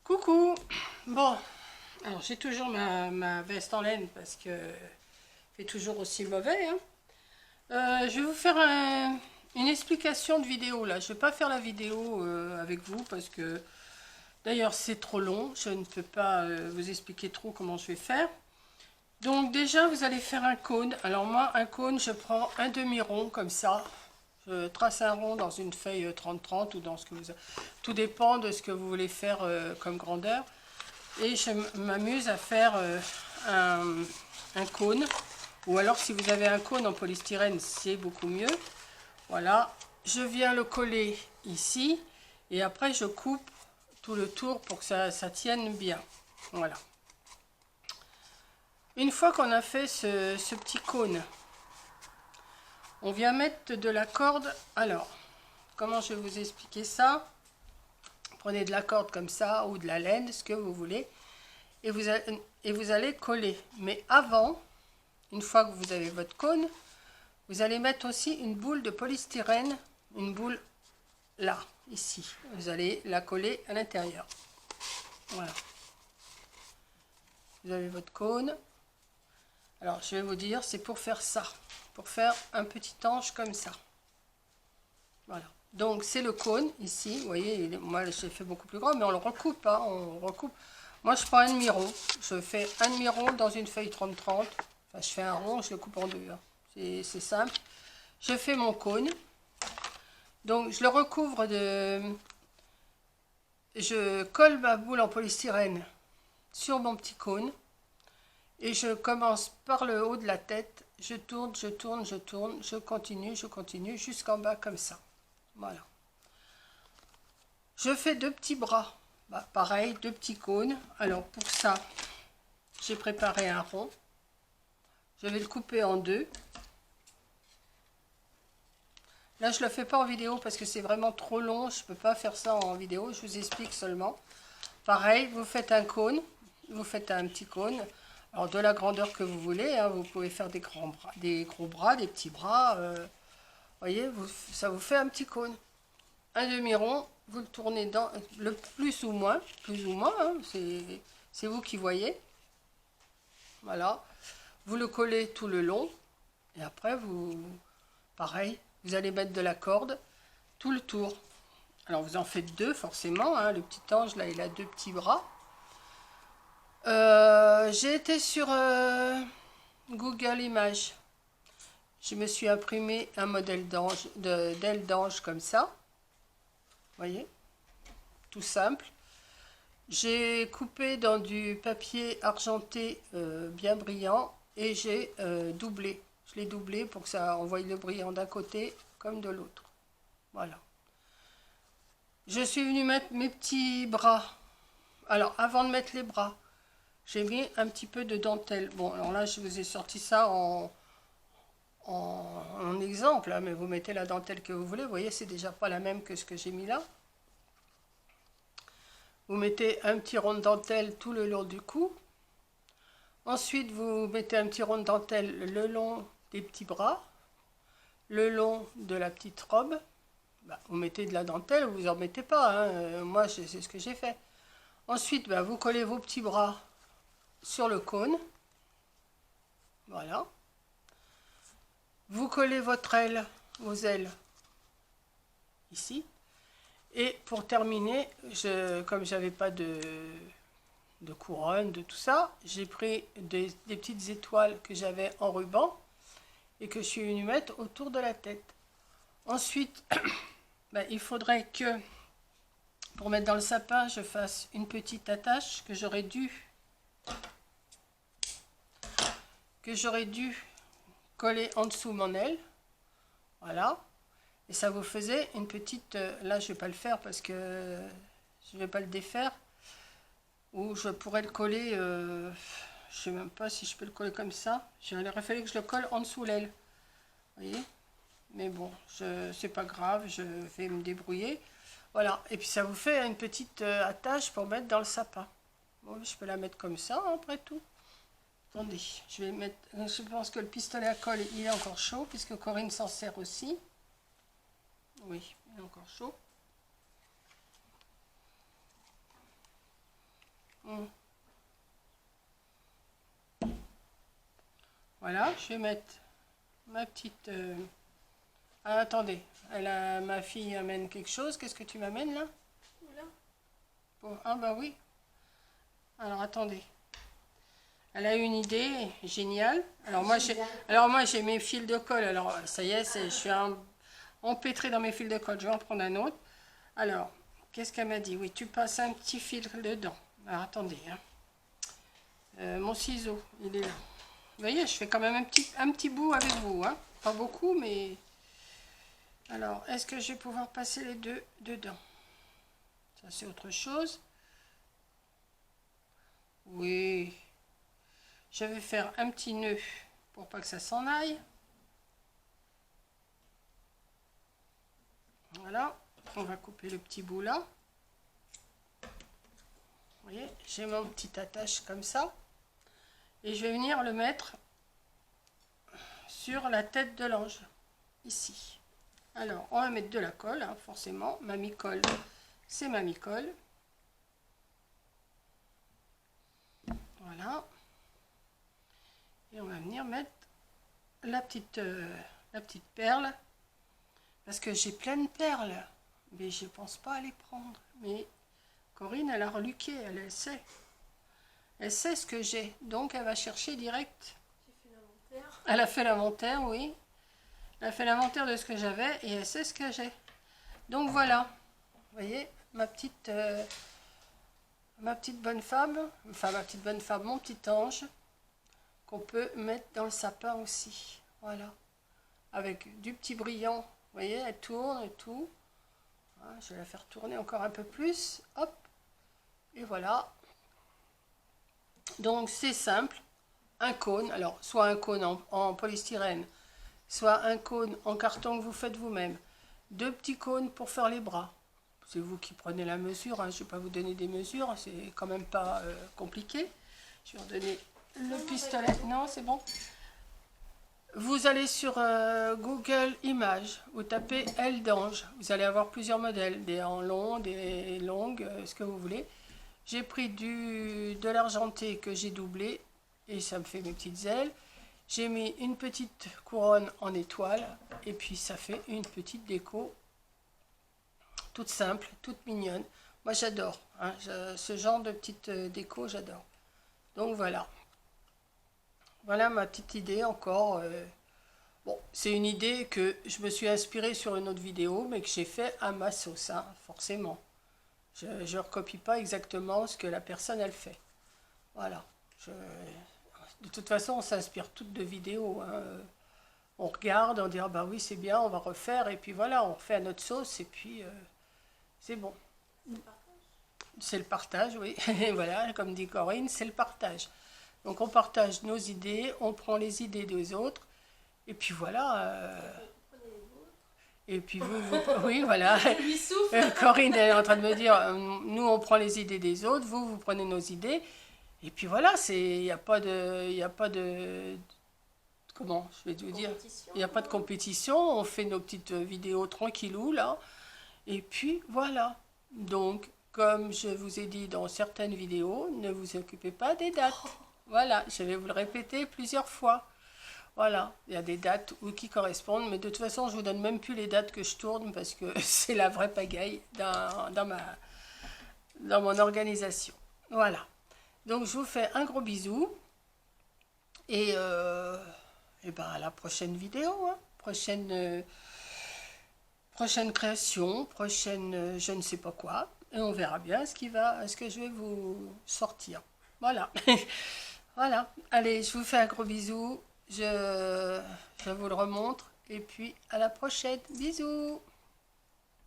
Coucou. Bon, alors j'ai toujours ma veste en laine parce que fait toujours aussi mauvais, hein. Je vais vous faire une explication de vidéo là. Je vais pas faire la vidéo avec vous parce que d'ailleurs c'est trop long. Je ne peux pas vous expliquer trop comment je vais faire. Donc déjà vous allez faire un cône. Alors moi un cône, je prends un demi-rond comme ça. Je trace un rond dans une feuille 30-30 ou dans ce que vous... Tout dépend de ce que vous voulez faire comme grandeur. Et je m'amuse à faire un cône. Ou alors si vous avez un cône en polystyrène, c'est beaucoup mieux. Voilà, je viens le coller ici. Et après je coupe tout le tour pour que ça tienne bien. Voilà. Une fois qu'on a fait ce petit cône, on vient mettre de la corde. Alors, comment je vais vous expliquer ça? Prenez de la corde comme ça ou de la laine, ce que vous voulez. Et vous allez coller. Mais avant, une fois que vous avez votre cône, vous allez mettre aussi une boule de polystyrène, une boule là, ici. Vous allez la coller à l'intérieur. Voilà. Vous avez votre cône. Alors, je vais vous dire, c'est pour faire ça. Pour faire un petit ange comme ça. Voilà. Donc, c'est le cône, ici. Vous voyez, moi, j'ai fait beaucoup plus grand, mais on le recoupe, hein, on recoupe. Moi, je prends un demi-rond. Je fais un demi-rond dans une feuille 30-30. Enfin, je fais un rond, je le coupe en deux. Hein. C'est simple. Je fais mon cône. Donc, je le recouvre de... Je colle ma boule en polystyrène sur mon petit cône. Et je commence par le haut de la tête. Je tourne, je tourne, je tourne. Je continue jusqu'en bas comme ça. Voilà. Je fais deux petits bras. Bah, pareil, deux petits cônes. Alors, pour ça, j'ai préparé un rond. Je vais le couper en deux. Là, je ne le fais pas en vidéo parce que c'est vraiment trop long. Je ne peux pas faire ça en vidéo. Je vous explique seulement. Pareil, vous faites un cône. Vous faites un petit cône. Alors, de la grandeur que vous voulez. Hein, vous pouvez faire des grands bras, des gros bras, des petits bras. Voyez, ça vous fait un petit cône. Un demi-rond. Vous le tournez dans le plus ou moins. Hein, c'est vous qui voyez. Voilà. Vous le collez tout le long. Et après, pareil, vous allez mettre de la corde tout le tour. Alors, vous en faites deux, forcément. Hein. Le petit ange, là, il a deux petits bras. J'ai été sur Google Images. Je me suis imprimé un modèle d'aile d'ange comme ça. Vous voyez? Tout simple. J'ai coupé dans du papier argenté bien brillant et j'ai doublé. Je l'ai doublé pour que ça envoie le brillant d'un côté comme de l'autre. Voilà. Je suis venue mettre mes petits bras. Alors, avant de mettre les bras, j'ai mis un petit peu de dentelle. Bon, alors là, je vous ai sorti ça en exemple, hein, mais vous mettez la dentelle que vous voulez. Vous voyez, c'est déjà pas la même que ce que j'ai mis là. Vous mettez un petit rond de dentelle tout le long du cou. Ensuite, vous mettez un petit rond de dentelle le long des petits bras, le long de la petite robe. Bah, vous mettez de la dentelle, vous en mettez pas. Hein. Moi, c'est ce que j'ai fait. Ensuite, bah, vous collez vos petits bras sur le cône. Voilà. Vous collez votre aile, vos ailes, ici. Et pour terminer, comme j'avais pas de couronne, de tout ça, j'ai pris des petites étoiles que j'avais en ruban et que je suis venue mettre autour de la tête. Ensuite, ben, il faudrait que, pour mettre dans le sapin, je fasse une petite attache que j'aurais dû coller en dessous mon aile. Voilà. Et ça vous faisait une petite... là, je ne vais pas le faire parce que je ne vais pas le défaire. Ou je pourrais le coller... je ne sais même pas si je peux le coller comme ça. Il aurait fallu que je le colle en dessous l'aile. Vous voyez? Mais bon, c'est pas grave, je vais me débrouiller. Voilà, et puis ça vous fait une petite attache pour mettre dans le sapin. Bon, je peux la mettre comme ça, hein, après tout. Attendez, je vais mettre... Je pense que le pistolet à colle, il est encore chaud, puisque Corinne s'en sert aussi. Oui, il est encore chaud. Voilà, je vais mettre ma petite... Ah, attendez, ma fille amène quelque chose. Qu'est-ce que tu m'amènes là? Bon, ah bah oui. Alors attendez. Elle a eu une idée géniale. Alors moi j'ai mes fils de colle. Alors ça y est, je suis empêtrée dans mes fils de colle. Je vais en prendre un autre. Alors, qu'est-ce qu'elle m'a dit? Oui, tu passes un petit fil dedans. Alors attendez. Hein. Mon ciseau, il est là. Vous voyez, je fais quand même un petit bout avec vous. Hein. Pas beaucoup, mais... Alors, est-ce que je vais pouvoir passer les deux dedans? Ça, c'est autre chose. Oui. Je vais faire un petit nœud pour pas que ça s'en aille. Voilà. On va couper le petit bout là. Vous voyez, j'ai mon petit attache comme ça. Et je vais venir le mettre sur la tête de l'ange. Ici. Alors, on va mettre de la colle, hein, forcément. Mamie-colle, c'est mamie-colle. Voilà. Et on va venir mettre la petite perle. Parce que j'ai plein de perles. Mais je ne pense pas à les prendre. Mais Corinne, elle a reluqué, elle sait. Elle sait ce que j'ai. Donc, elle va chercher direct. Elle a fait l'inventaire, oui. Elle a fait l'inventaire de ce que j'avais et elle sait ce que j'ai. Donc voilà, vous voyez, ma petite bonne femme, enfin ma petite bonne femme, mon petit ange, qu'on peut mettre dans le sapin aussi. Voilà, avec du petit brillant, vous voyez, elle tourne et tout. Voilà, je vais la faire tourner encore un peu plus, hop, et voilà. Donc c'est simple, un cône, alors soit un cône en polystyrène, soit un cône en carton que vous faites vous-même. 2 petits cônes pour faire les bras. C'est vous qui prenez la mesure, hein. Je ne vais pas vous donner des mesures, c'est quand même pas compliqué. Je vais vous donner le pistolet. Non, c'est bon. Vous allez sur Google Images, vous tapez aile d'ange. Vous allez avoir plusieurs modèles, des en long, des longues, ce que vous voulez. J'ai pris de l'argenté que j'ai doublé et ça me fait mes petites ailes. J'ai mis une petite couronne en étoile et puis ça fait une petite déco toute simple, toute mignonne. Moi j'adore, hein, ce genre de petite déco, j'adore. Donc voilà. Voilà ma petite idée encore. Bon, c'est une idée que je me suis inspirée sur une autre vidéo mais que j'ai fait à ma sauce, hein, forcément. Je ne recopie pas exactement ce que la personne elle fait. Voilà. De toute façon, on s'inspire toutes de vidéos. Hein. On regarde, on dit ah bah oui c'est bien, on va refaire et puis voilà, on refait à notre sauce et puis c'est bon. C'est le partage, oui. Et voilà, comme dit Corinne, c'est le partage. Donc on partage nos idées, on prend les idées des autres et puis voilà. Et puis oui voilà. Corinne elle est en train de me dire, nous on prend les idées des autres, vous prenez nos idées. Et puis voilà, il n'y a pas de, comment je vais vous dire, il n'y a pas de compétition, on fait nos petites vidéos tranquillou là, et puis voilà. Donc, comme je vous ai dit dans certaines vidéos, ne vous occupez pas des dates. Voilà, je vais vous le répéter plusieurs fois. Voilà, il y a des dates qui correspondent, mais de toute façon, je vous donne même plus les dates que je tourne parce que c'est la vraie pagaille dans mon organisation. Voilà. Donc je vous fais un gros bisou et ben à la prochaine vidéo, hein. Prochaine création, prochaine je ne sais pas quoi, et on verra bien ce que je vais vous sortir. Voilà, voilà. Allez, je vous fais un gros bisou, je vous le remontre et puis à la prochaine. Bisous.